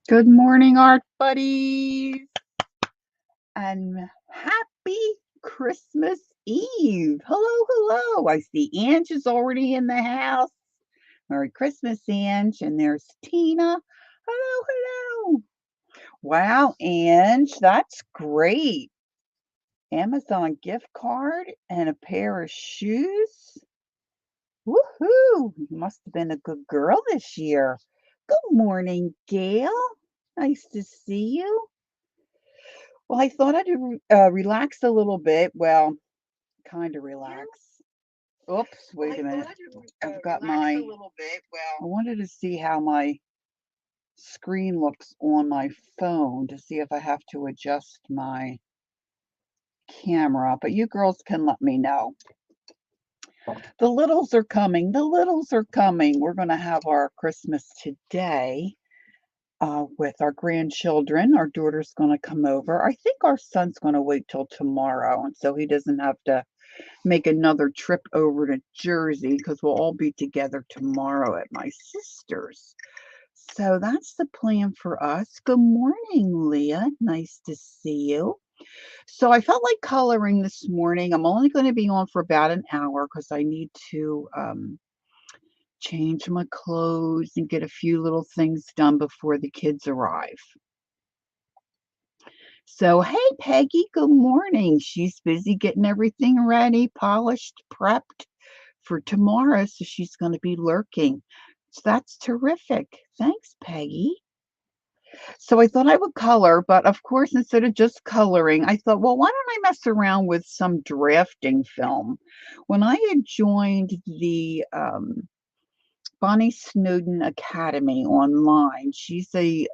Good morning, art buddies, and happy Christmas Eve. Hello, hello. I see Ange is already in the house. Merry Christmas, Ange. And there's Tina. Hello, hello. Wow, Ange, that's great. Amazon gift card and a pair of shoes. Woohoo! You must have been a good girl this year. Good morning, Gail. Nice to see you. Well, I thought I'd relax a little bit. Well, kind of relax. Oops, wait a minute. I've got my. I wanted to see how my screen looks on my phone to see if I have to adjust my camera, but you girls can let me know. The littles are coming. The littles are coming. We're going to have our Christmas today with our grandchildren. Our daughter's going to come over. I think our son's going to wait till tomorrow, and so he doesn't have to make another trip over to Jersey because we'll all be together tomorrow at my sister's. So that's the plan for us. Good morning, Leah. Nice to see you. So I felt like coloring this morning. I'm only going to be on for about an hour because I need to change my clothes and get a few little things done before the kids arrive. So, hey, Peggy, good morning. She's busy getting everything ready, polished, prepped for tomorrow. So she's going to be lurking. So that's terrific. Thanks, Peggy. So I thought I would color, but of course, instead of just coloring, I thought, well, why don't I mess around with some drafting film? When I had joined the Bonnie Snowden Academy online, she's a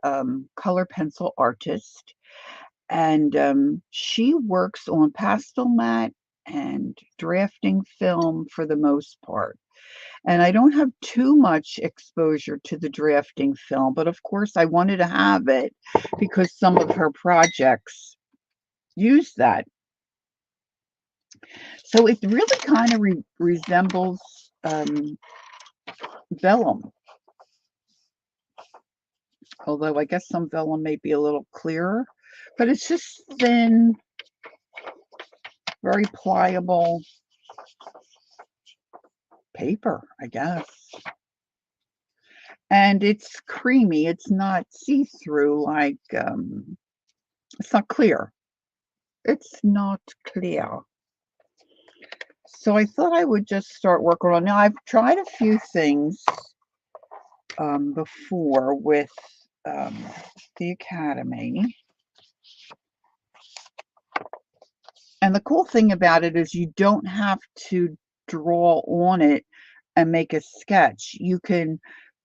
color pencil artist, and she works on pastel mat and drafting film for the most part. And I don't have too much exposure to the drafting film, but of course I wanted to have it because some of her projects use that. So it really kind of resembles vellum, although I guess some vellum may be a little clearer, but it's just thin, very pliable paper, I guess. And it's creamy. It's not see-through like it's not clear. It's not clear. So I thought I would just start working on. Now I've tried a few things before with the Academy. And the cool thing about it is you don't have to draw on it and make a sketch. You can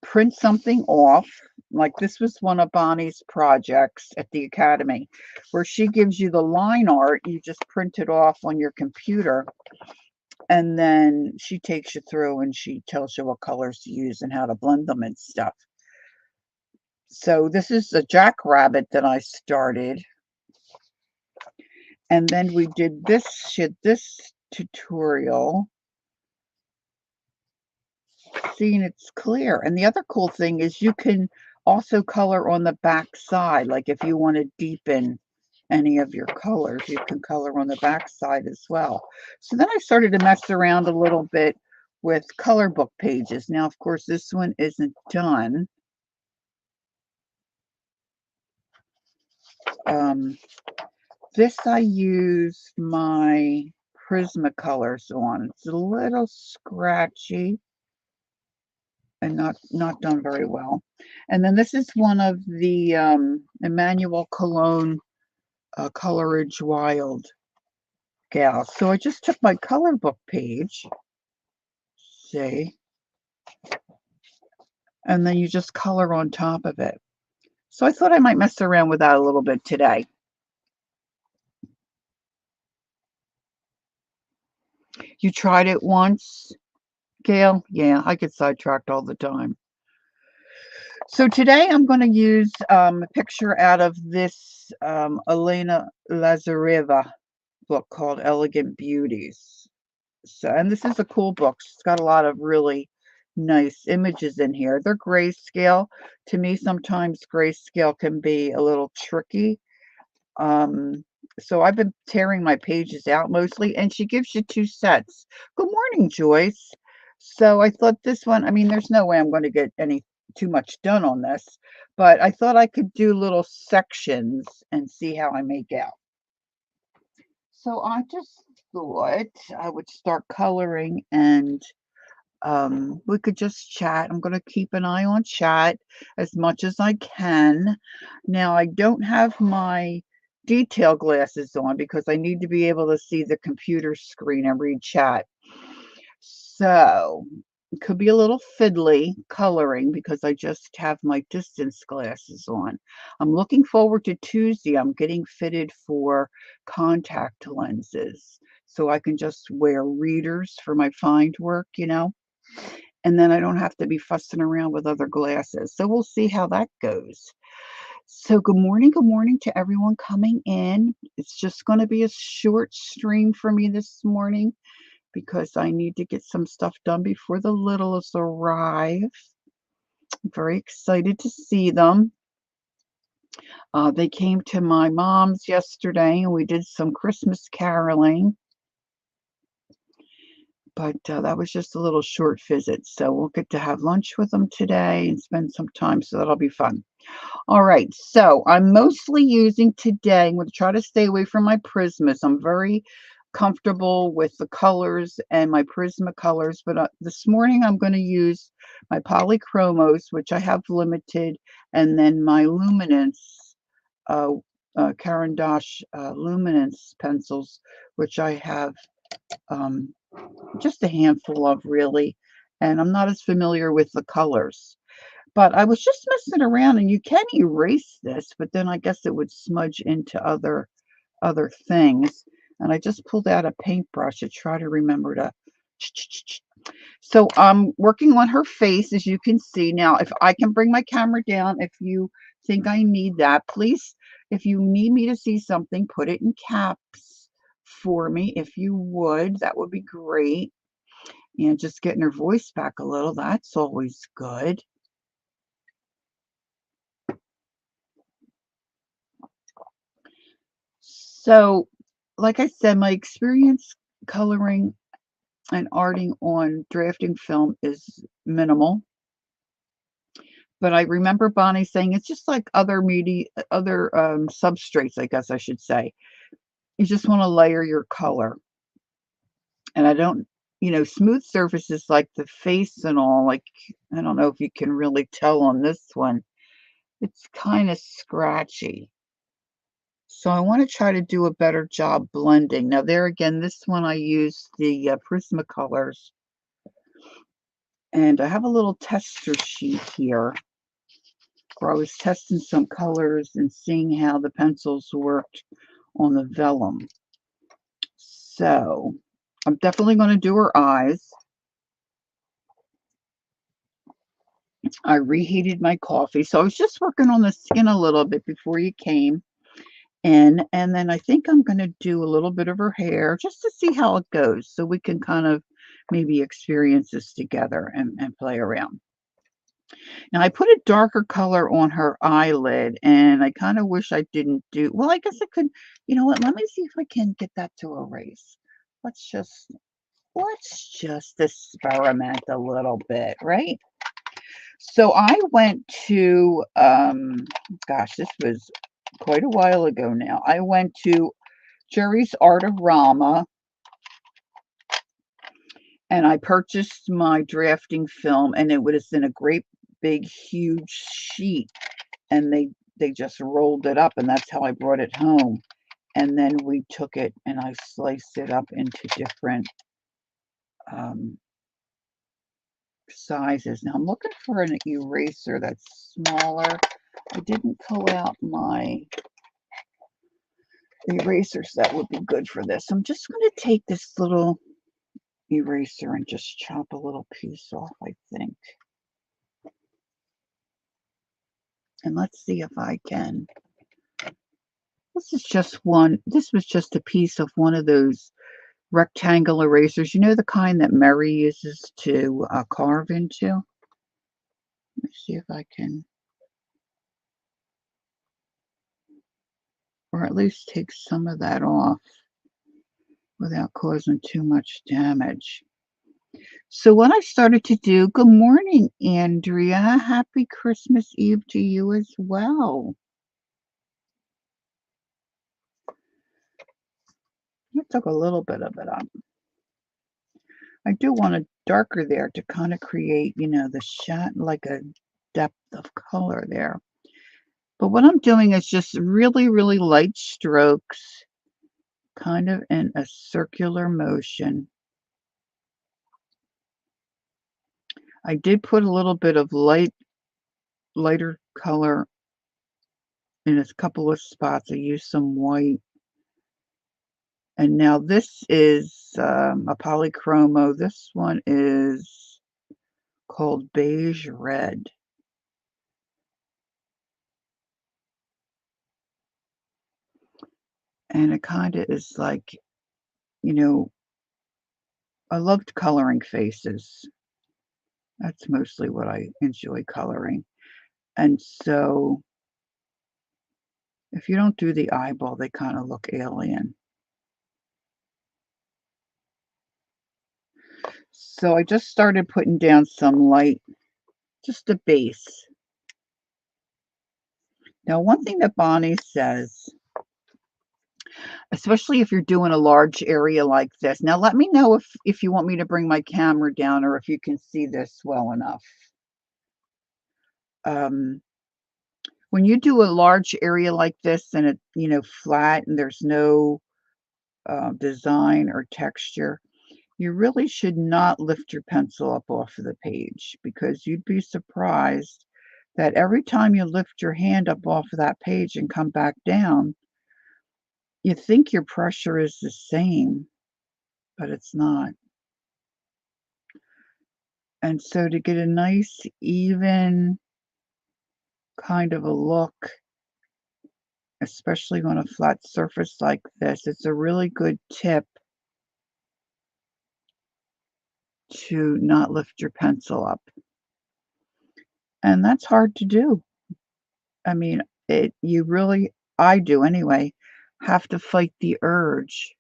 print something off. Like this was one of Bonnie's projects at the Academy, where she gives you the line art. You just print it off on your computer, and then she takes you through and she tells you what colors to use and how to blend them and stuff. So this is a jackrabbit that I started. And then we did this tutorial. Seeing it's clear. And the other cool thing is you can also color on the back side. Like if you want to deepen any of your colors, you can color on the back side as well. So then I started to mess around a little bit with color book pages. Now, of course, this one isn't done. This I used my Prismacolors on. It's a little scratchy and not done very well. And then this is one of the Emmanuel Cologne Colourage Wild gals. So I just took my color book page, see, and then you just color on top of it. So I thought I might mess around with that a little bit today. You tried it once, Gail? Yeah, I get sidetracked all the time. So today I'm going to use a picture out of this Elena Lazareva book called Elegant Beauties. So, and this is a cool book. It's got a lot of really nice images in here. They're grayscale. To me, sometimes grayscale can be a little tricky. So I've been tearing my pages out mostly, and she gives you 2 sets. Good morning, Joyce. So I thought this one, I mean, there's no way I'm going to get any too much done on this, but I thought I could do little sections and see how I make out. So I just thought I would start coloring, and we could just chat. I'm going to keep an eye on chat as much as I can. Now, I don't have my detail glasses on because I need to be able to see the computer screen and read chat. So it could be a little fiddly coloring because I just have my distance glasses on. I'm looking forward to Tuesday. I'm getting fitted for contact lenses so I can just wear readers for my find work, and then I don't have to be fussing around with other glasses. So we'll see how that goes. So good morning to everyone coming in. It's just going to be a short stream for me this morning because I need to get some stuff done before the littles arrive. I'm very excited to see them. They came to my mom's yesterday and we did some Christmas caroling. But that was just a little short visit. So we'll get to have lunch with them today and spend some time. So that'll be fun. All right. So I'm mostly using today, I'm going to try to stay away from my Prismas. I'm very comfortable with the colors and my Prisma colors. But this morning I'm going to use my Polychromos, which I have limited, and then my Luminance, Caran d'Ache Luminance pencils, which I have just a handful of, really, and I'm not as familiar with the colors. But I was just messing around, and you can erase this, but then I guess it would smudge into other things. And I just pulled out a paintbrush to try to remember to. So I'm working on her face, as you can see. Now, if I can bring my camera down, if you think I need that, please, if you need me to see something, put it in caps for me. If you would, that would be great. And just getting her voice back a little, that's always good. So, like I said, my experience coloring and arting on drafting film is minimal. But I remember Bonnie saying it's just like other substrates, I guess I should say. You just want to layer your color. And I don't, smooth surfaces like the face and all, like, I don't know if you can really tell on this one. It's kind of scratchy. So I want to try to do a better job blending. Now there again, this one I used the Prismacolors. And I have a little tester sheet here where I was testing some colors and seeing how the pencils worked on the vellum. So I'm definitely going to do her eyes. I reheated my coffee. So I was just working on the skin a little bit before you came in. And then I think I'm going to do a little bit of her hair just to see how it goes. So we can kind of maybe experience this together and play around. Now I put a darker color on her eyelid, and I kind of wish I didn't do, well, I guess I could, you know what, let me see if I can get that to erase. Let's just experiment a little bit, right? So I went to, gosh, this was quite a while ago now. I went to Jerry's Artorama, and I purchased my drafting film, and it was in a great big huge sheet, and they just rolled it up, and that's how I brought it home. And then we took it and I sliced it up into different sizes. Now I'm looking for an eraser that's smaller. I didn't pull out my erasers that would be good for this. I'm just going to take this little eraser and just chop a little piece off, I think. And let's see if I can. This was just a piece of one of those rectangle erasers. You know, the kind that Mary uses to carve into? Let me see if I can, or at least take some of that off without causing too much damage. So what I started to do, good morning, Andrea. Happy Christmas Eve to you as well. I took a little bit of it up. I do want it darker there to kind of create, you know, the shot, like a depth of color there. But what I'm doing is just really, really light strokes, kind of in a circular motion. I did put a little bit of lighter color in a couple of spots. I used some white. And now this is a polychromo. This one is called Beige Red. And it kind of is like, you know, I loved coloring faces. That's mostly what I enjoy coloring. And so if you don't do the eyeball, they kind of look alien. So I just started putting down some light, just a base. Now, one thing that Bonnie says, especially if you're doing a large area like this. Now, let me know if you want me to bring my camera down or if you can see this well enough. Um, when you do a large area like this and it, you know, flat and there's no design or texture, you really should not lift your pencil up off of the page because you'd be surprised that every time you lift your hand up off of that page and come back down, you think your pressure is the same, but it's not. And so to get a nice, even kind of a look, especially on a flat surface like this, it's a really good tip to not lift your pencil up. And that's hard to do. I mean, you really, I do anyway, have to fight the urge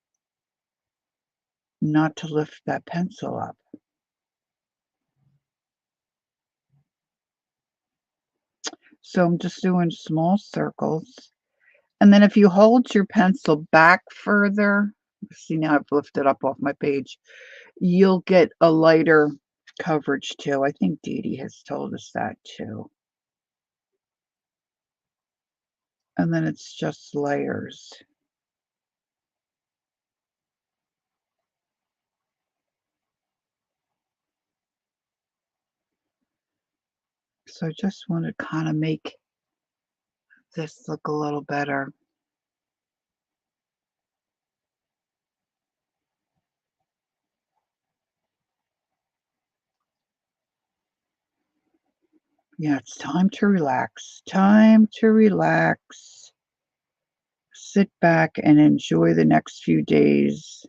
not to lift that pencil up. So I'm just doing small circles. And then if you hold your pencil back further, see now I've lifted up off my page, you'll get a lighter coverage too. I think Dee Dee has told us that too. And then it's just layers. So I just want to kind of make this look a little better. Yeah, it's time to relax. Time to relax. Sit back and enjoy the next few days.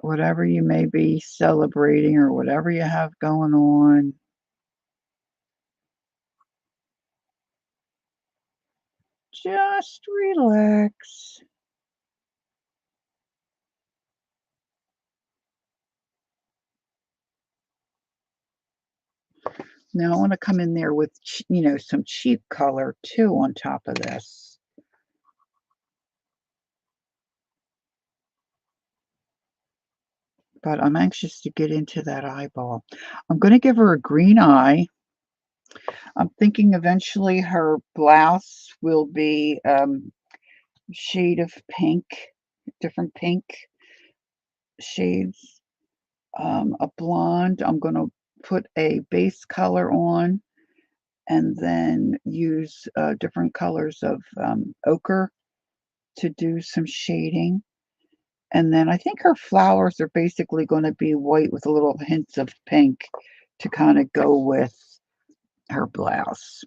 Whatever you may be celebrating or whatever you have going on. Just relax. Now I want to come in there with, you know, some cheap color too on top of this. But I'm anxious to get into that eyeball. I'm going to give her a green eye. I'm thinking eventually her blouse will be shade of pink, different pink shades. A blonde. I'm going to put a base color on and then use different colors of ochre to do some shading. And then I think her flowers are basically going to be white with a little hints of pink to kind of go with her blouse.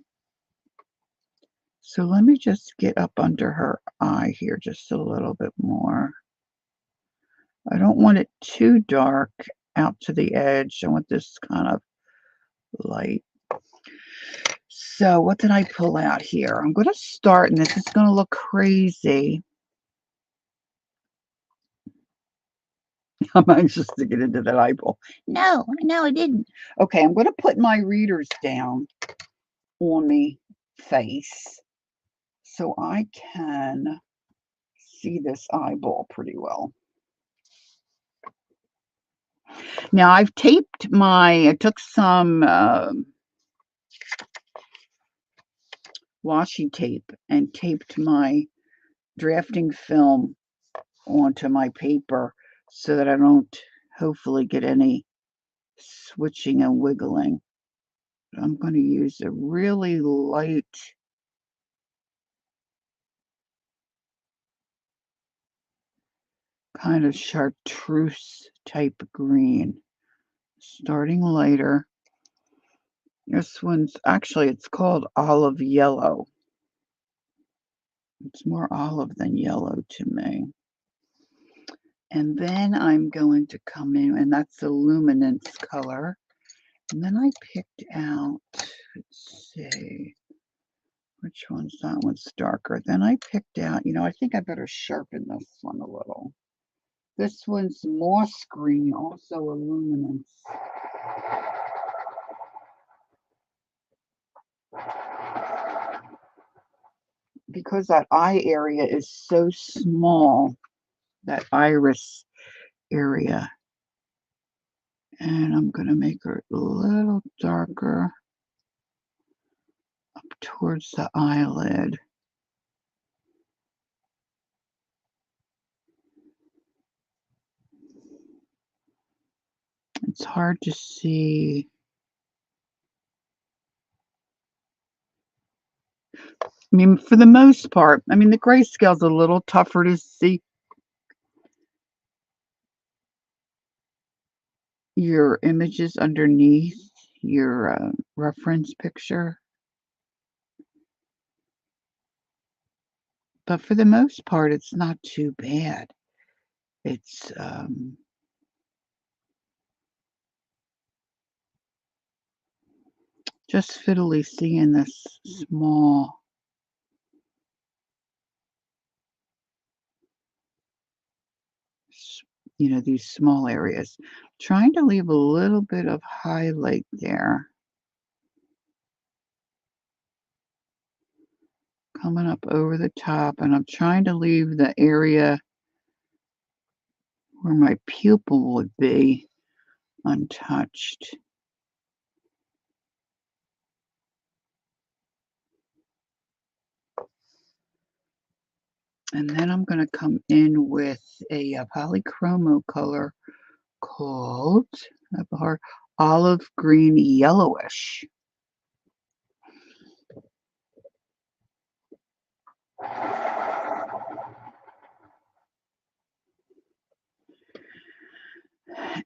So let me just get up under her eye here just a little bit more. I don't want it too dark out to the edge. I want this kind of light. So what did I pull out here? I'm going to start, and this is going to look crazy. I'm anxious to get into that eyeball. No, I didn't. Okay, I'm going to put my readers down on me face so I can see this eyeball pretty well. Now I've taped I took some washi tape and taped my drafting film onto my paper so that I don't hopefully get any switching and wiggling. I'm going to use a really light kind of chartreuse type green, starting lighter. This one's actually, it's called olive yellow. It's more olive than yellow to me. And then I'm going to come in, and that's the luminance color. And then I picked out, let's see, which one's that one's darker. Then I picked out, I think I better sharpen this one a little. This one's moss green, also a luminance. Because that eye area is so small, that iris area. And I'm going to make her a little darker up towards the eyelid. It's hard to see. I mean, for the most part, the grayscale's a little tougher to see your images underneath your reference picture. But for the most part, it's not too bad. It's just fiddly seeing this small these small areas. Trying to leave a little bit of highlight there. Coming up over the top, and I'm trying to leave the area where my pupil would be untouched. And then I'm going to come in with a polychromo color called olive green yellowish.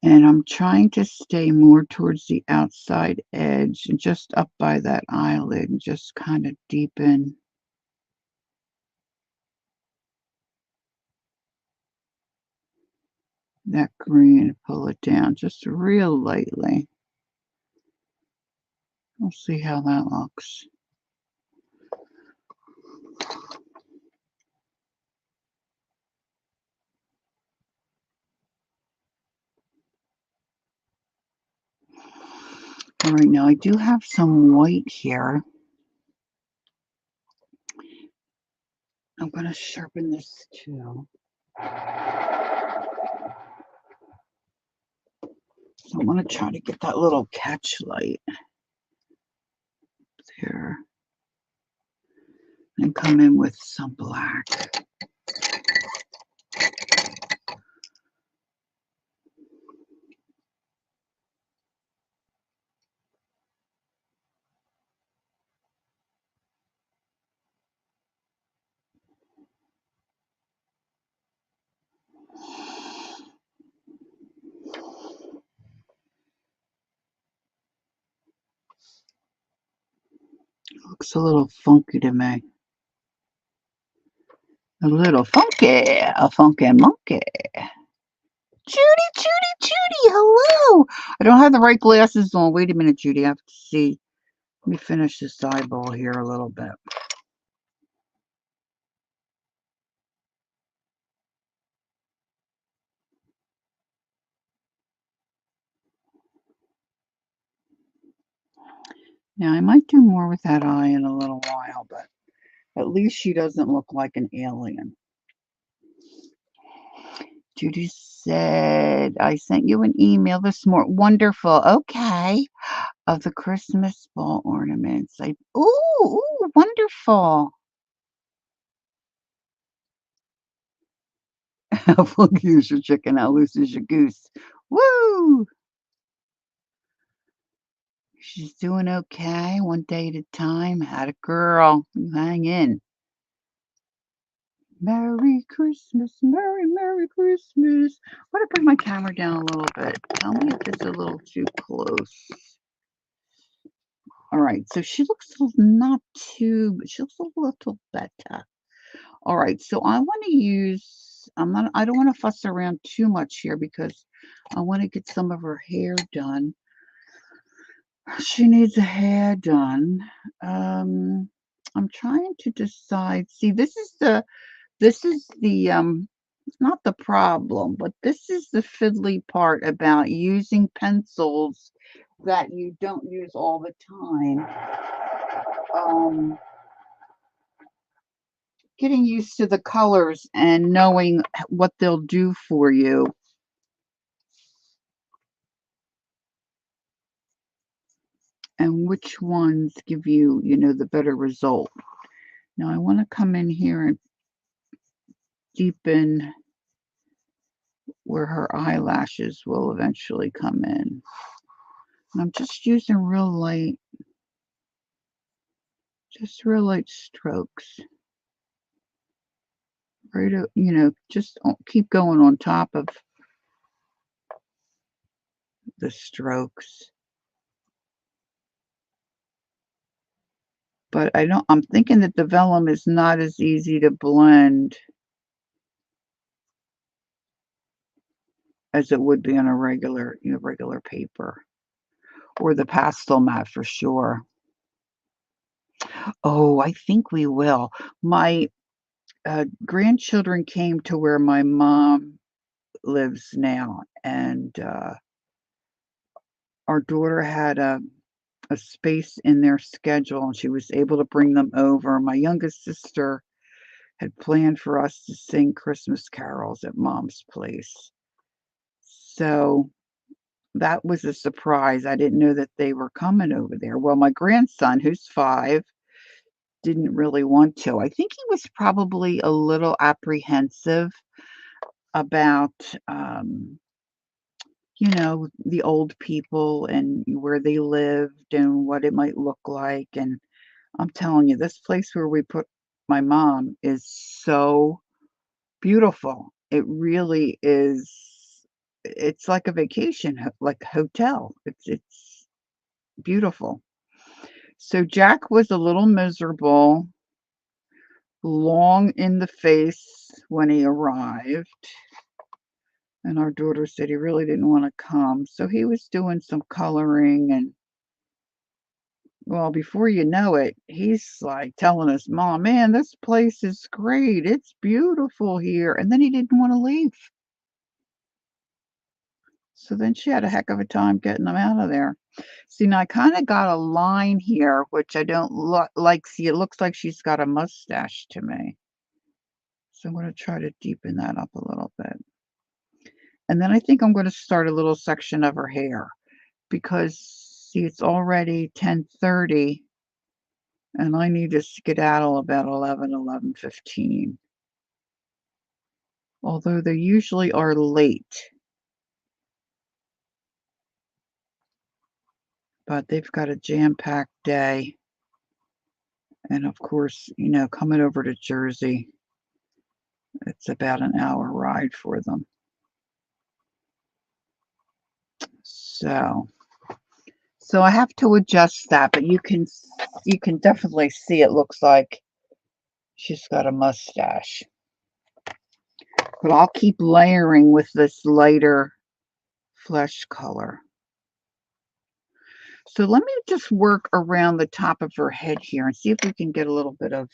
And I'm trying to stay more towards the outside edge and just up by that eyelid and just kind of deepen that green, pull it down just real lightly. We'll see how that looks. All right, now I do have some white here. I'm going to sharpen this too. So I'm going to try to get that little catch light there and come in with some black. Looks a little funky to me. A little funky, a funky monkey. Judy, hello. I don't have the right glasses on. Wait a minute, Judy. I have to see. Let me finish this eyeball here a little bit. Now, I might do more with that eye in a little while, but at least she doesn't look like an alien. Judy said, I sent you an email this morning. Wonderful. Okay. Of the Christmas ball ornaments. Ooh, wonderful. I'll use your chicken, I'll lose your goose. Woo! She's doing okay, one day at a time. Had a girl. You hang in. Merry Christmas, Merry Christmas. I want to bring my camera down a little bit. Tell me if it's a little too close. All right, so she looks not too, but she looks a little better. All right, so I want to use, I don't want to fuss around too much here because I want to get some of her hair done. She needs a hair done. I'm trying to decide. See, this is the not the problem, but this is the fiddly part about using pencils that you don't use all the time. Getting used to the colors and knowing what they'll do for you. And which ones give you, the better result. Now I want to come in here and deepen where her eyelashes will eventually come in. And I'm just using real light strokes. Right, just keep going on top of the strokes. But I'm thinking that the vellum is not as easy to blend as it would be on a regular paper, or the pastel mat for sure. Oh, I think we will. My grandchildren came to where my mom lives now, and our daughter had a space in their schedule, and she was able to bring them over. My youngest sister had planned for us to sing Christmas carols at mom's place. So that was a surprise. I didn't know that they were coming over there. Well, my grandson, who's 5, didn't really want to. I think he was probably a little apprehensive about, the old people and where they lived and what it might look like. And I'm telling you, this place where we put my mom is so beautiful. It really is. It's like a vacation, like a hotel. It's beautiful. So Jack was a little miserable, long in the face when he arrived. And our daughter said he really didn't want to come. So he was doing some coloring, and well, before you know it, he's like telling us, Mom, man, this place is great. It's beautiful here. And then he didn't want to leave. So then she had a heck of a time getting them out of there. See, now I kind of got a line here, which I don't like. See, it looks like she's got a mustache to me. So I'm going to try to deepen that up a little bit. And then I think I'm going to start a little section of her hair because, see, it's already 10:30 and I need to skedaddle about 11:15. Although they usually are late. But they've got a jam-packed day. And of course, coming over to Jersey, it's about an hour ride for them. So I have to adjust that, but you can definitely see it looks like she's got a mustache. But I'll keep layering with this lighter flesh color. So let me just work around the top of her head here and see if we can get a little bit of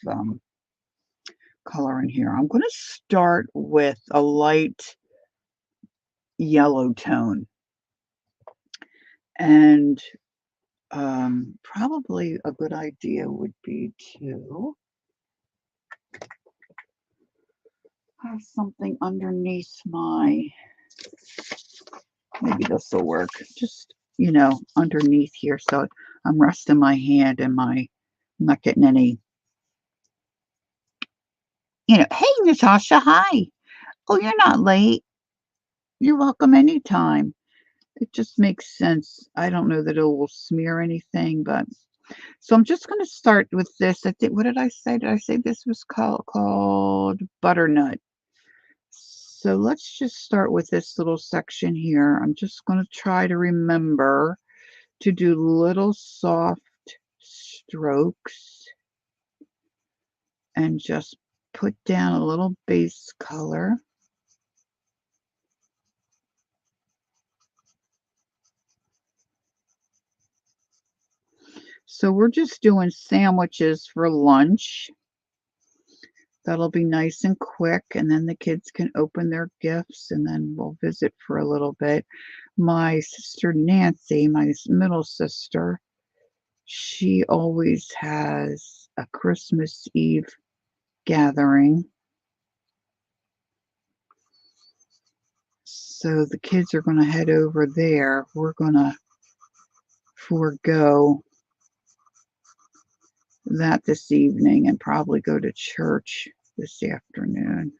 color in here. I'm going to start with a light yellow tone. And probably a good idea would be to have something underneath my, maybe this will work, just, underneath here. So I'm resting my hand and I'm not getting any, hey, Natasha, hi. Oh, you're not late. You're welcome anytime. It just makes sense. I don't know that it will smear anything, but so I'm just going to start with this. I think, what did I say? Did I say this was called butternut? So let's just start with this little section here. I'm just going to try to remember to do little soft strokes and just put down a little base color. So we're just doing sandwiches for lunch. That'll be nice and quick, and then the kids can open their gifts, and then we'll visit for a little bit. My sister Nancy, my middle sister, she always has a Christmas Eve gathering. So the kids are going to head over there. We're going to forego that this evening and probably go to church this afternoon.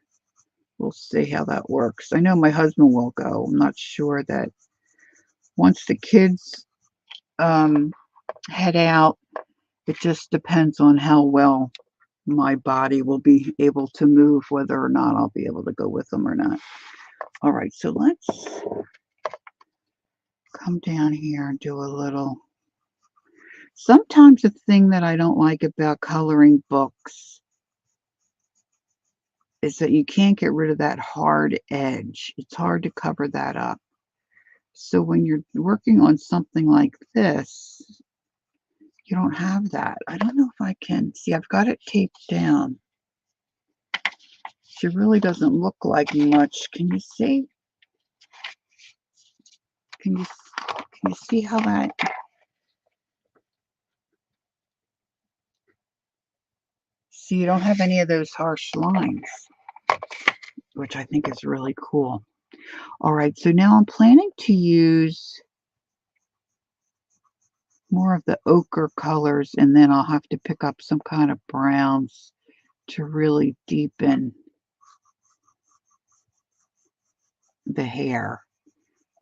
We'll see how that works. I know my husband will go. I'm not sure that once the kids head out, it just depends on how well my body will be able to move, whether or not I'll be able to go with them or not. All right, so let's come down here and do a little. Sometimes the thing that I don't like about coloring books is that you can't get rid of that hard edge. It's hard to cover that up. So when you're working on something like this, you don't have that. I don't know if I can. See, I've got it taped down. She really doesn't look like much. Can you see? Can you see how that? See, you don't have any of those harsh lines, which I think is really cool. All right, so now I'm planning to use more of the ochre colors, and then I'll have to pick up some kind of browns to really deepen the hair.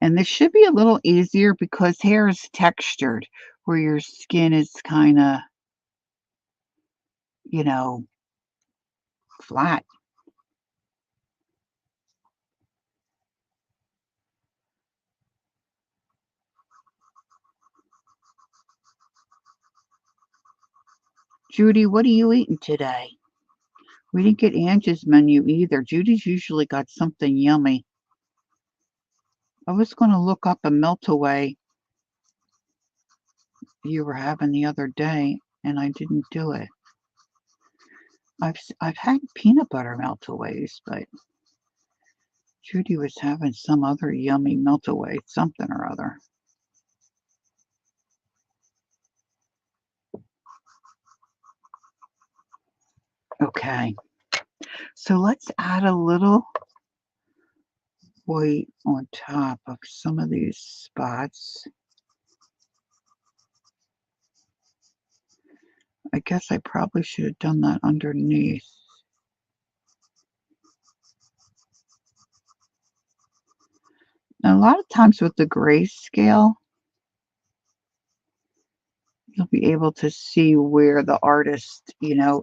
And this should be a little easier because hair is textured, where your skin is kind of, flat. Judy, what are you eating today? We didn't get Angie's menu either. Judy's usually got something yummy. I was going to look up a melt-away you were having the other day, and I didn't do it. I've had peanut butter melt-aways, but Judy was having some other yummy melt-away, something or other. Okay, so let's add a little white on top of some of these spots. I guess I probably should have done that underneath. Now, a lot of times with the grayscale, you'll be able to see where the artist,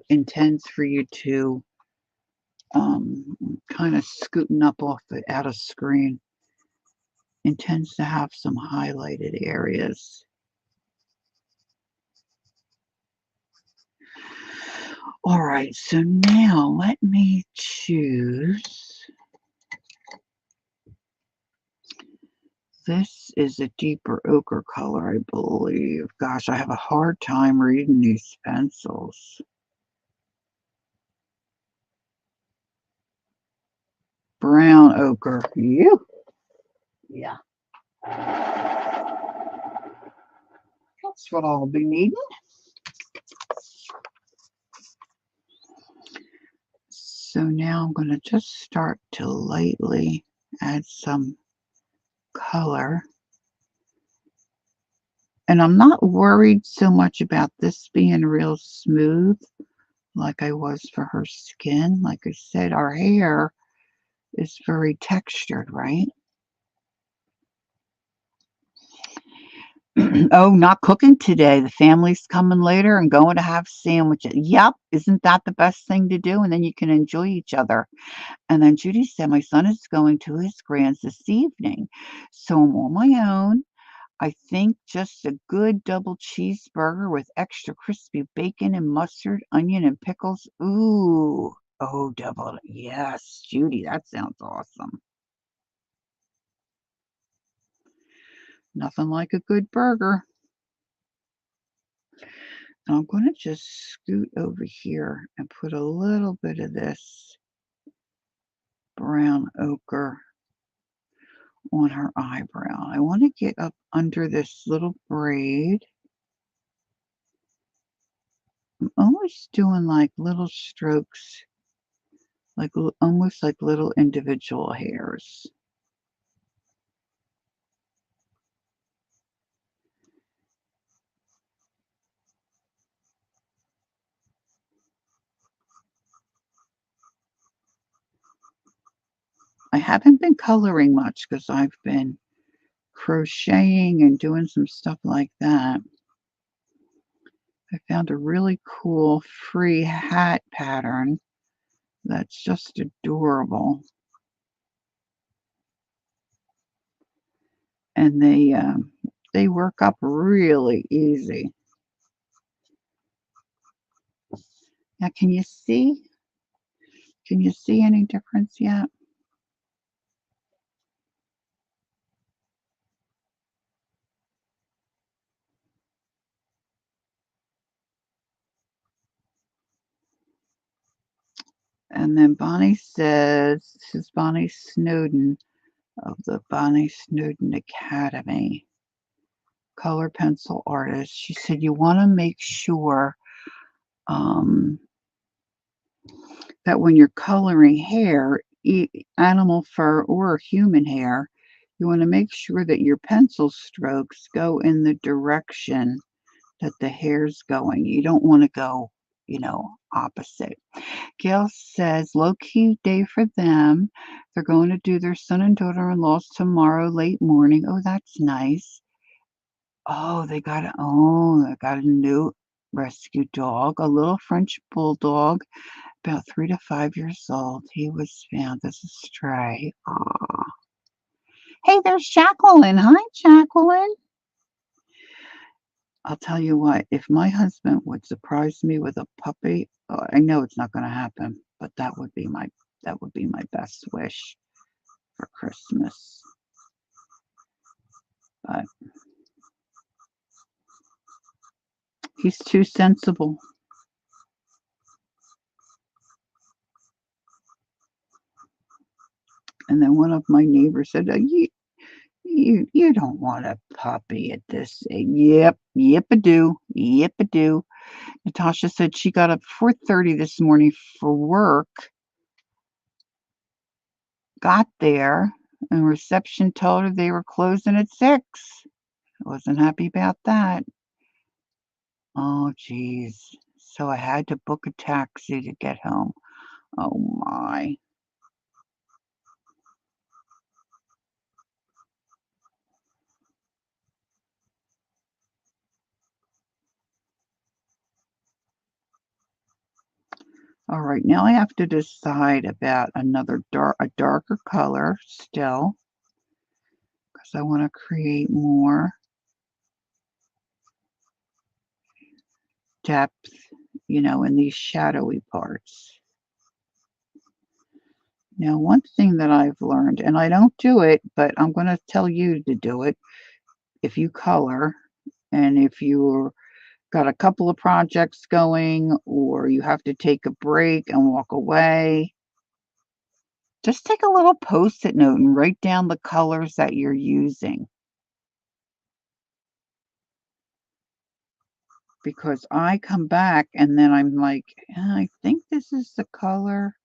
intends for you to kind of scooting up off the out of screen, intends to have some highlighted areas. All right, so now let me choose This is a deeper ochre color, I believe. Gosh, I have a hard time reading these pencils. Brown ochre. You. Yeah. That's what I'll be needing. So now I'm going to just start to lightly add some color. And I'm not worried so much about this being real smooth like I was for her skin. Like I said, our hair is very textured, right? Oh, not cooking today. The family's coming later and going to have sandwiches. Yep, isn't that the best thing to do? And then you can enjoy each other. And then Judy said, my son is going to his grand's this evening. So I'm on my own. I think just a good double cheeseburger with extra crispy bacon and mustard, onion, and pickles. Ooh. Oh, double. Yes, Judy, that sounds awesome. Nothing like a good burger. I'm going to just scoot over here and put a little bit of this brown ochre on her eyebrow. I want to get up under this little braid. I'm always doing like little strokes, like almost like little individual hairs. I haven't been coloring much because I've been crocheting and doing some stuff like that. I found a really cool free hat pattern that's just adorable. And they work up really easy. Now, can you see? Can you see any difference yet? And then Bonnie says, this is Bonnie Snowden of the Bonnie Snowden Academy, color pencil artist. She said, you want to make sure that when you're coloring hair, animal fur or human hair, you want to make sure that your pencil strokes go in the direction that the hair's going. You don't want to go, opposite. Gail says, low key day for them. They're going to do their son and daughter-in-law's tomorrow late morning. Oh, that's nice. Oh, they got a new rescue dog, a little French bulldog, about 3 to 5 years old. He was found as a stray. Aw. Hey, there's Jacqueline. Hi, Jacqueline. I'll tell you what, if my husband would surprise me with a puppy, I know it's not going to happen, but that would be my best wish for Christmas. But he's too sensible. And then one of my neighbors said, you don't want a puppy at this age. Yep, yip-a-do. Natasha said she got up 4:30 this morning for work, got there, and reception told her they were closing at 6. I wasn't happy about that. Oh, geez. So I had to book a taxi to get home. Oh, my. All right, now I have to decide about a darker color still, because I want to create more depth, in these shadowy parts. Now, one thing that I've learned, and I don't do it, but I'm going to tell you to do it if you color and if you're got a couple of projects going or you have to take a break and walk away, just take a little Post-it note and write down the colors that you're using. Because I come back and then I'm like, "Yeah, I think this is the color."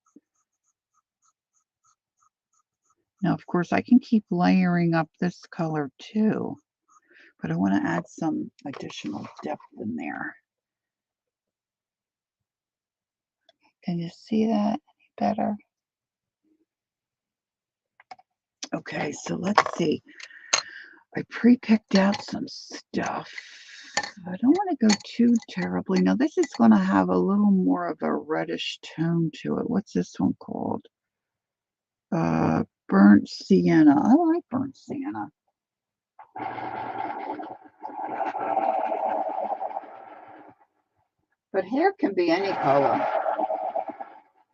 Now, of course, I can keep layering up this color too, but I want to add some additional depth in there. Can you see that any better? Okay, so let's see. I pre-picked out some stuff. I don't want to go too terribly. Now, this is going to have a little more of a reddish tone to it. What's this one called? Burnt sienna. I like burnt sienna. But hair can be any color.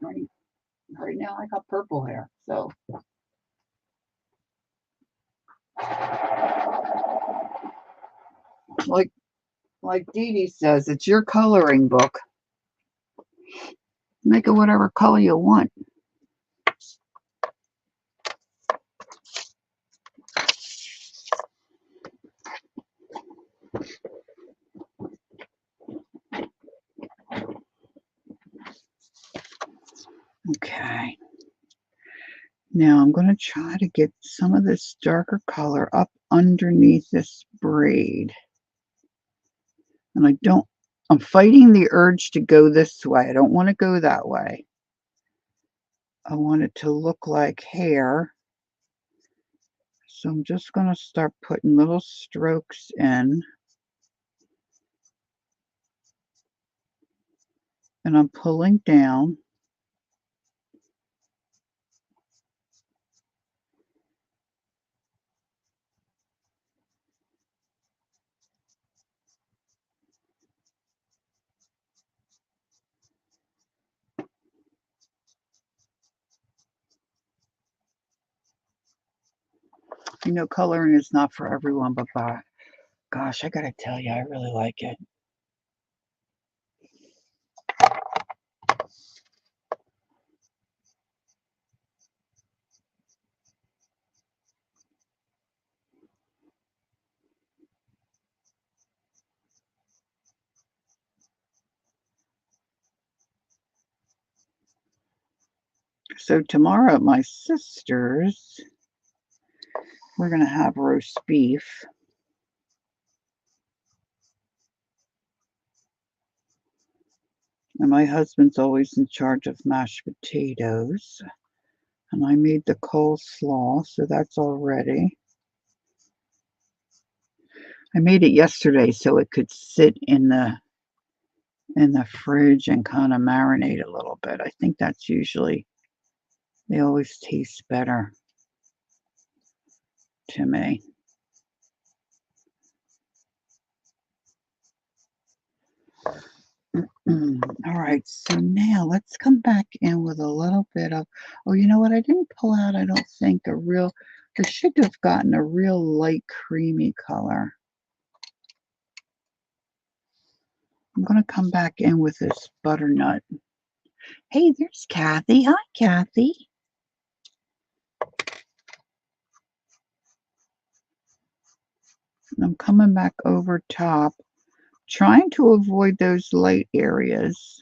Right now, I got purple hair, so. Like Dee Dee says, it's your coloring book. Make it whatever color you want. Okay. Now I'm going to try to get some of this darker color up underneath this braid. And I'm fighting the urge to go this way. I don't want to go that way. I want it to look like hair. So I'm just going to start putting little strokes in. And I'm pulling down. You know, coloring is not for everyone, but gosh, I gotta tell you, I really like it. So tomorrow at my sister's, we're gonna have roast beef. And my husband's always in charge of mashed potatoes. And I made the coleslaw, so that's all ready. I made it yesterday so it could sit in the fridge and kind of marinate a little bit. I think that's usually, they always taste better to me. All right, so now let's come back in with a little bit of, oh, you know what? I didn't pull out, I don't think, I should have gotten a real light creamy color. I'm going to come back in with this butternut. Hey, there's Kathy. Hi, Kathy. I'm coming back over top, trying to avoid those light areas.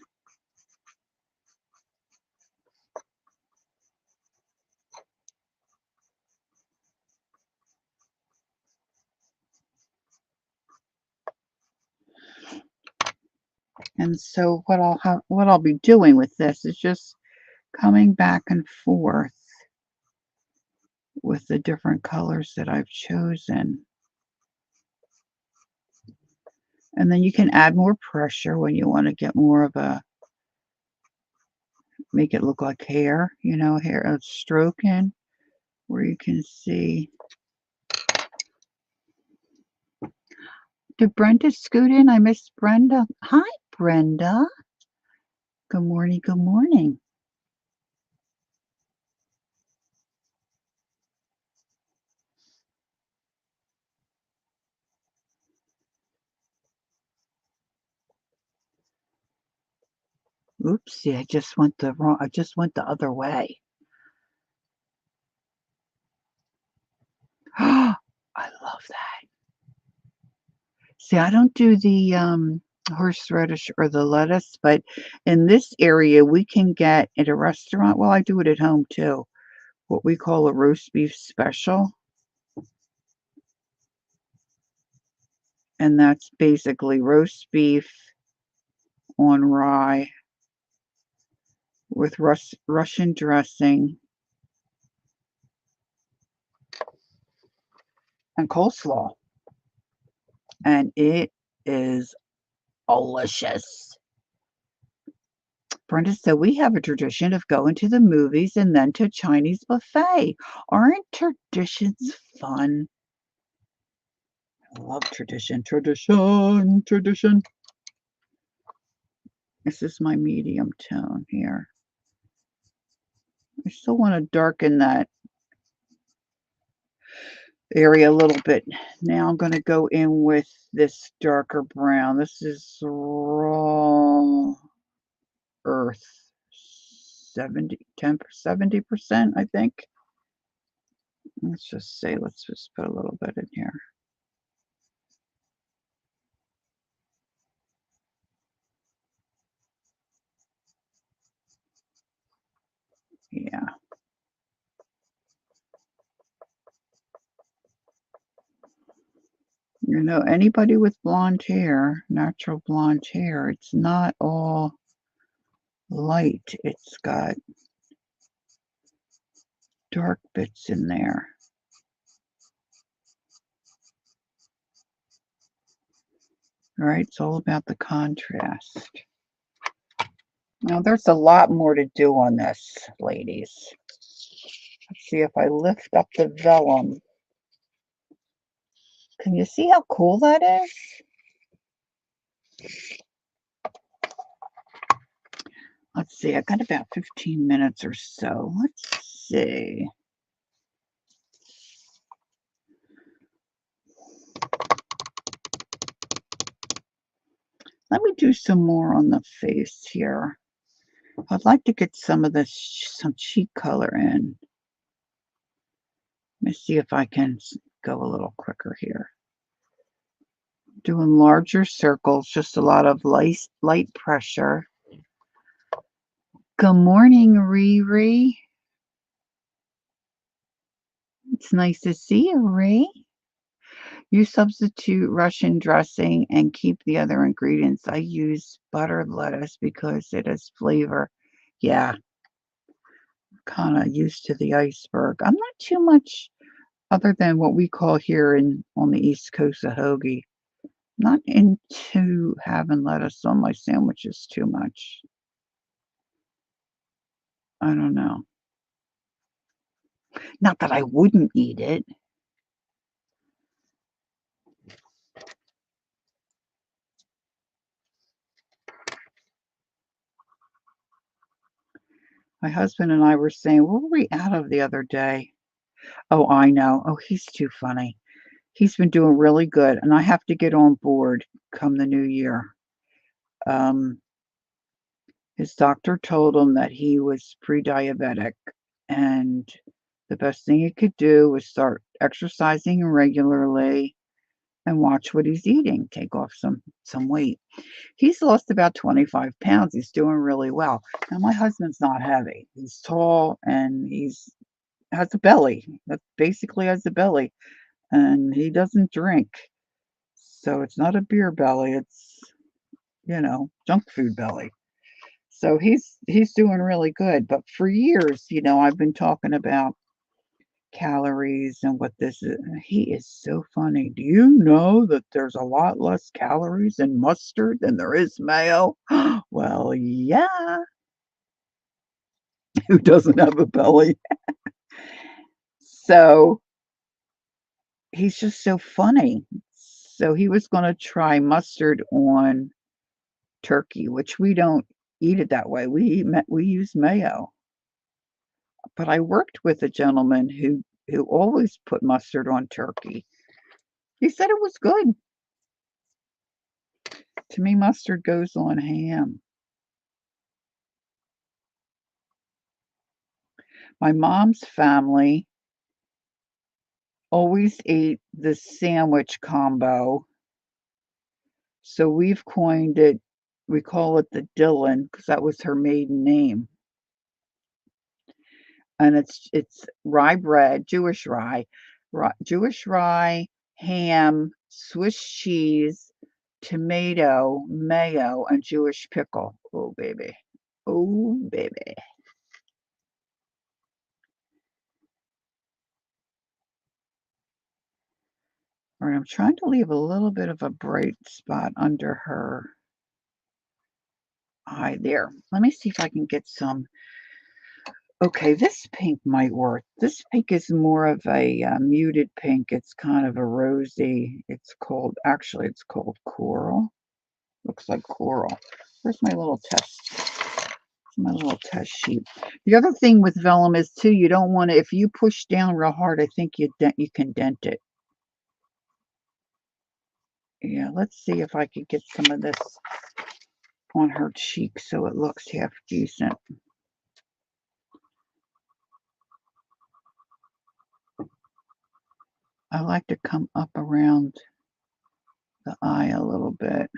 And so what I'll be doing with this is just coming back and forth with the different colors that I've chosen. And then you can add more pressure when you want to get more of make it look like hair, you know, hair, a stroke in where you can see. Did Brenda scoot in? I missed Brenda. Hi, Brenda. Good morning. Good morning. Oopsie, I just went the other way. I love that. See, I don't do the, horseradish or the lettuce, but in this area, we can get at a restaurant, well, I do it at home too, what we call a roast beef special, and that's basically roast beef on rye with Russian dressing and coleslaw, and it is delicious. Brenda said, "We have a tradition of going to the movies and then to a Chinese buffet. Aren't traditions fun?" I love tradition. Tradition, tradition. This is my medium tone here. I still want to darken that area a little bit. Now I'm going to go in with this darker brown. This is raw earth. 70%, I think. Let's just put a little bit in here. Yeah. You know, anybody with blonde hair, natural blonde hair, it's not all light. It's got dark bits in there. Right? It's all about the contrast. Now, there's a lot more to do on this, ladies. Let's see if I lift up the vellum. Can you see how cool that is? Let's see, I got about 15 minutes or so. Let's see. Let me do some more on the face here. I'd like to get some of some cheek color in. Let me see if I can go a little quicker here. Doing larger circles, just a lot of light pressure. Good morning, Riri. It's nice to see you, Riri. You substitute Russian dressing and keep the other ingredients. I use buttered lettuce because it has flavor. Yeah, kind of used to the iceberg. I'm not too much other than what we call here on the East Coast a hoagie. Not into having lettuce on my sandwiches too much. I don't know. Not that I wouldn't eat it. My husband and I were saying, what were we out of the other day? Oh, I know. Oh, he's too funny. He's been doing really good, and I have to get on board come the new year. His doctor told him that he was pre-diabetic, and the best thing he could do was start exercising regularly and watch what he's eating, take off some weight. He's lost about 25 pounds. He's doing really well. Now, my husband's not heavy. He's tall and has a belly. That basically has a belly, and he doesn't drink. So it's not a beer belly. It's, junk food belly. So he's doing really good. But for years, I've been talking about calories and what this is. He is so funny. Do you know that there's a lot less calories in mustard than there is mayo? Well, yeah. Who doesn't have a belly? So he's just so funny. So he was going to try mustard on turkey, which we don't eat it that way. We use mayo. But I worked with a gentleman who always put mustard on turkey. He said it was good. To me, mustard goes on ham. My mom's family always ate the sandwich combo, so we've coined it, we call it the Dillon because that was her maiden name, and it's rye bread, Jewish rye, ham, Swiss cheese, tomato, mayo, and Jewish pickle. Oh, baby. Oh, baby. All right, I'm trying to leave a little bit of a bright spot under her eye there. Let me see if I can get some. Okay, this pink might work. This pink is more of a muted pink. It's kind of a rosy. Actually, it's called coral. Looks like coral. Where's my little test sheet? The other thing with vellum is too, you don't want to, if you push down real hard, I think you can dent it. Yeah, let's see if I could get some of this on her cheek so it looks half decent. I like to come up around the eye a little bit.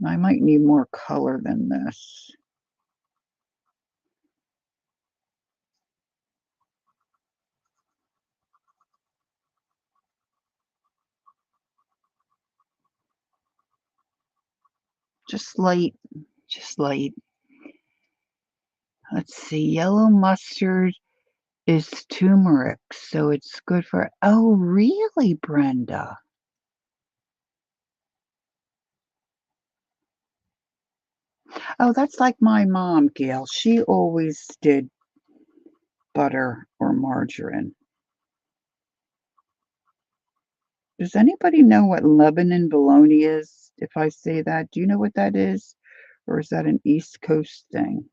I might need more color than this. Just light, just light. Let's see, yellow mustard is turmeric, so it's good for, oh, really, Brenda? Oh, that's like my mom, Gail. She always did butter or margarine. Does anybody know what Lebanon bologna is? If I say that, do you know what that is? Or is that an East Coast thing?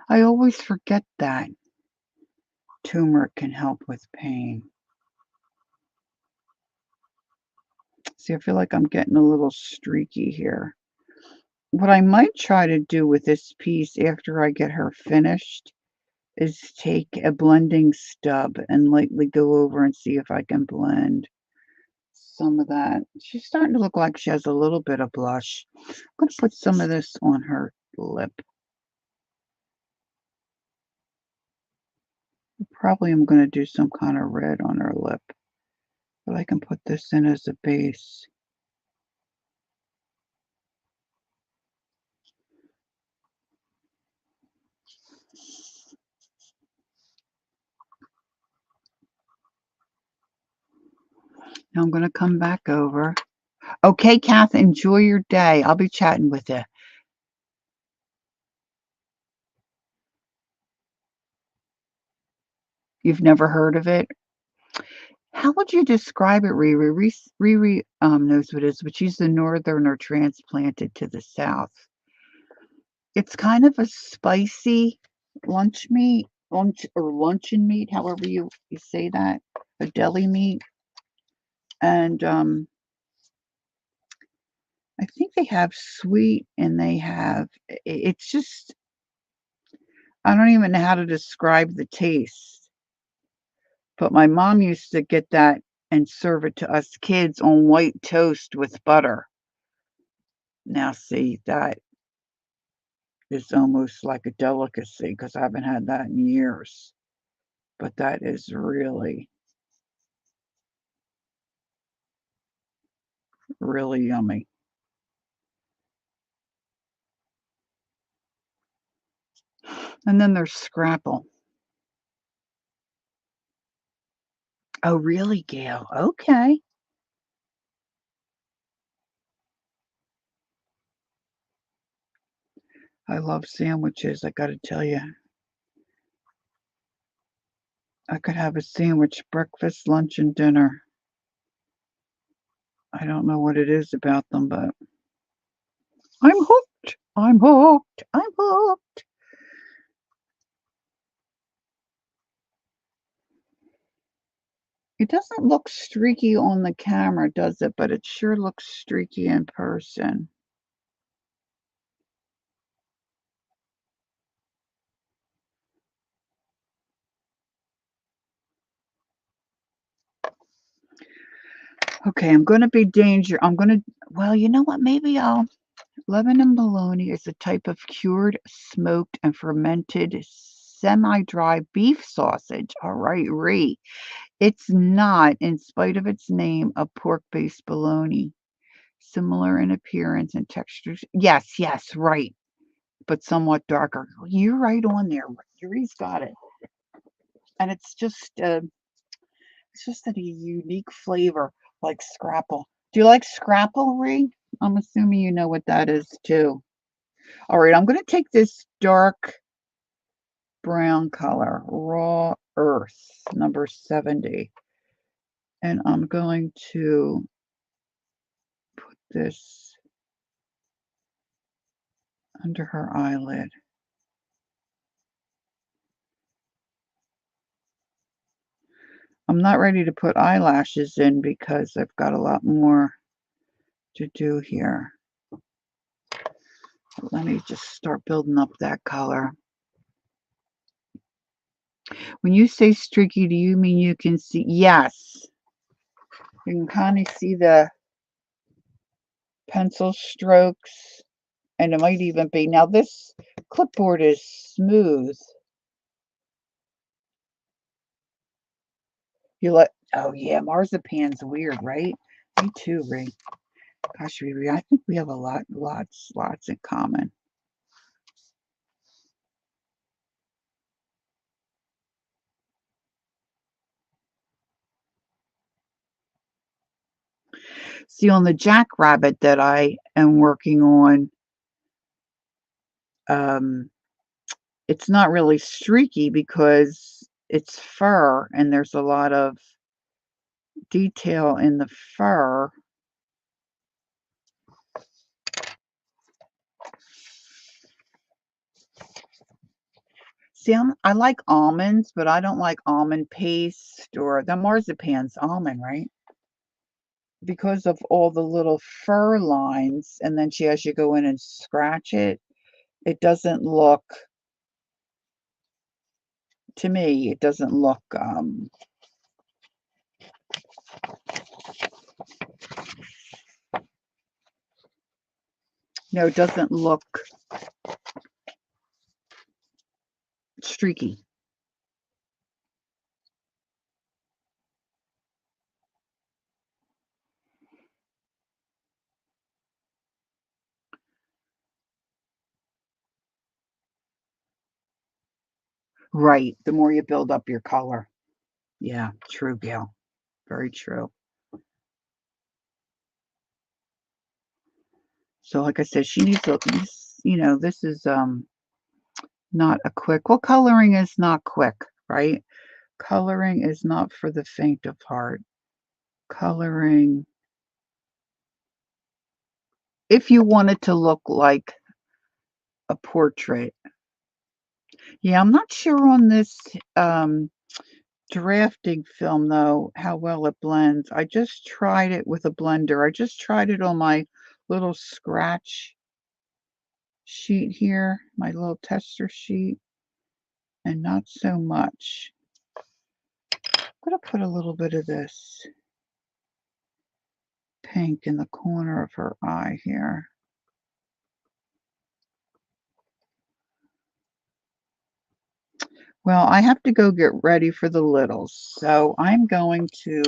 I always forget that. Turmeric can help with pain. See, I feel like I'm getting a little streaky here. What I might try to do with this piece after I get her finished is take a blending stub and lightly go over and see if I can blend some of that. She's starting to look like she has a little bit of blush. I'm going to put some of this on her lip. Probably I'm going to do some kind of red on her lip, but I can put this in as a base. Now I'm going to come back over. Okay, Kath, enjoy your day. I'll be chatting with you. You've never heard of it? How would you describe it, Riri? Riri knows what it is, but she's the northerner transplanted to the south. It's kind of a spicy lunch meat, luncheon meat, however you say that, a deli meat. And I think they have sweet and they have, it's just, I don't even know how to describe the taste. But my mom used to get that and serve it to us kids on white toast with butter. Now, see, that is almost like a delicacy because I haven't had that in years. But that is really, really yummy. And then there's scrapple. Oh, really, Gail? Okay. I love sandwiches, I gotta tell you. I could have a sandwich breakfast, lunch, and dinner. I don't know what it is about them, but I'm hooked. I'm hooked. I'm hooked. It doesn't look streaky on the camera, does it? But it sure looks streaky in person. Okay, I'm gonna be well, you know what? Maybe I'll Lebanon bologna is a type of cured, smoked, and fermented semi-dry beef sausage. All right, Ree. It's not, in spite of its name, a pork-based bologna. Similar in appearance and textures. Yes, yes, right. But somewhat darker. You're right on there. Ree's got it. And it's just a unique flavor, like scrapple. Do you like scrapple, Ree? I'm assuming you know what that is too. All right, I'm going to take this dark brown color, Raw Earth, number 70, and I'm going to put this under her eyelid. I'm not ready to put eyelashes in because I've got a lot more to do here. Let me just start building up that color. When you say streaky, do you mean you can see? Yes. You can kind of see the pencil strokes, and it might even be. Now, this clipboard is smooth. Oh yeah, marzipan's weird, right? Me too, Ray. Gosh, Riri, I think we have a lots in common. See, on the jackrabbit that I am working on, it's not really streaky because it's fur and there's a lot of detail in the fur. See, I like almonds, but I don't like almond paste or the marzipan's almond, right? Because of all the little fur lines, and then she has you go in and scratch it, it doesn't look, to me, it doesn't look, no, it doesn't look streaky. Right, the more you build up your color. Yeah, true, Gail. Very true. So like I said, she needs this is not a quick. Well, coloring is not quick, right? Coloring is not for the faint of heart. Coloring, if you want it to look like a portrait. Yeah, I'm not sure on this drafting film though how well it blends. I just tried it with a blender. I just tried it on my little scratch sheet here, my little tester sheet, and not so much. I'm going to put a little bit of this pink in the corner of her eye here. Well, I have to go get ready for the littles, so I'm going to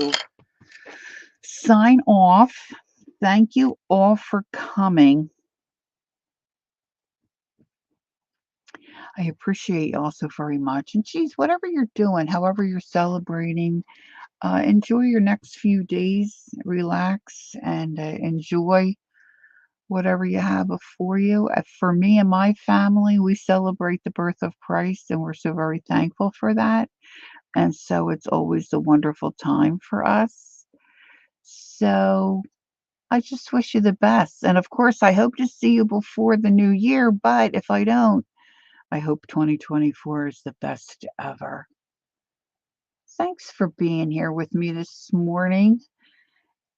sign off. Thank you all for coming. I appreciate you all so very much. And geez, whatever you're doing, however you're celebrating, enjoy your next few days, relax, and enjoy whatever you have before you. For me and my family, we celebrate the birth of Christ, and we're so very thankful for that. And so it's always a wonderful time for us. So I just wish you the best. And of course, I hope to see you before the new year. But if I don't, I hope 2024 is the best ever. Thanks for being here with me this morning.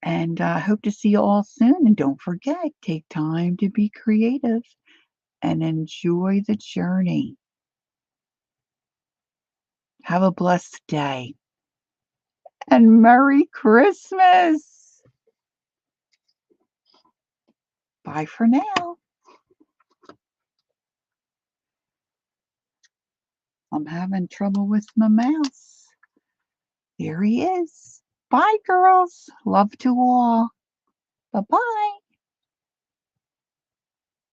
And I hope to see you all soon. And don't forget, take time to be creative and enjoy the journey. Have a blessed day. And Merry Christmas. Bye for now. I'm having trouble with my mouse. There he is. Bye, girls. Love to all. Bye-bye.